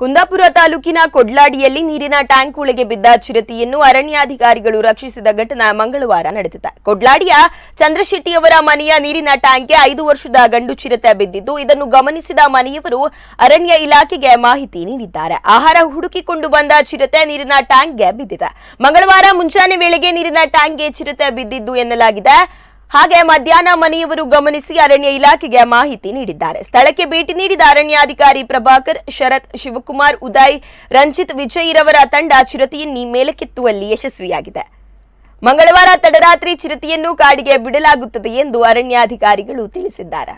ಕುಂದಾಪುರ ತಾಲೂಕಿನ ಕೊಡ್ಲಾಡಿಯಲ್ಲಿ ನೀರಿನ ಟ್ಯಾಂಕ್ ಒಳಗೆ ಬಿದ್ದ ಚಿರತೆಯನ್ನು ಅರಣ್ಯಾಧಿಕಾರಿಗಳು ರಕ್ಷಿಸಿದ ಘಟನೆ ಮಂಗಳವಾರ ನಡೆದಿದೆ. ಕೊಡ್ಲಾಡಿಯ ಚಂದ್ರಶೆಟ್ಟಿಯವರ ಮನೆಯ ನೀರಿನ ಟ್ಯಾಂಕ್ಗೆ 5 ವರ್ಷದ ಗಂಡು ಚಿರತೆ ಬಿದ್ದಿದ್ದು, ಇದನ್ನು ಗಮನಿಸಿದ ಮನೆಯವರು ಅರಣ್ಯ ಇಲಾಖೆಗೆ ಮಾಹಿತಿ ನೀಡಿದ್ದಾರೆ. ಆಹಾರ ಹುಡುಕಿಕೊಂಡು ಬಂದ ಚಿರತೆ ನೀರಿನ ಟ್ಯಾಂಕ್ಗೆ ಬಿದ್ದಿದೆ. ಮಂಗಳವಾರ ಮುಂಜಾನೆ ವೇಳೆಗೆ ನೀರಿನ ಟ್ಯಾಂಕ್ಗೆ ಚಿರತೆ ಬಿದ್ದಿದ್ದು ಎನ್ನಲಾಗಿದೆ. ಹಾಗೆ ಮಧ್ಯಾಹ್ನ ಮನೆಯವರು ಗಮನಿಸಿ ಅರಣ್ಯ ಇಲಾಖೆಗೆ ಮಾಹಿತಿ ನೀಡಿದ್ದಾರೆ. ಸ್ಥಳಕ್ಕೆ ಭೇಟಿ ನೀಡಿದ ಅರಣ್ಯಾಧಿಕಾರಿ ಪ್ರಭಾಕರ್, ಶರತ್, ಶಿವಕುಮಾರ್, ಉದಯ್, ರಂಜಿತ್, ವಿಜಯ್ ರವರ ತಂಡ ಚಿರತೆಯನ್ನು ಮೇಲಕ್ಕೆತ್ತುವಲ್ಲಿ ಯಶಸ್ವಿಯಾಗಿದೆ. ಮಂಗಳವಾರ ತಡರಾತ್ರಿ ಚಿರತೆಯನ್ನು ಕಾಡಿಗೆ ಬಿಡಲಾಗುತ್ತದೆ ಎಂದು ಅರಣ್ಯಾಧಿಕಾರಿಗಳು ತಿಳಿಸಿದ್ದಾರೆ.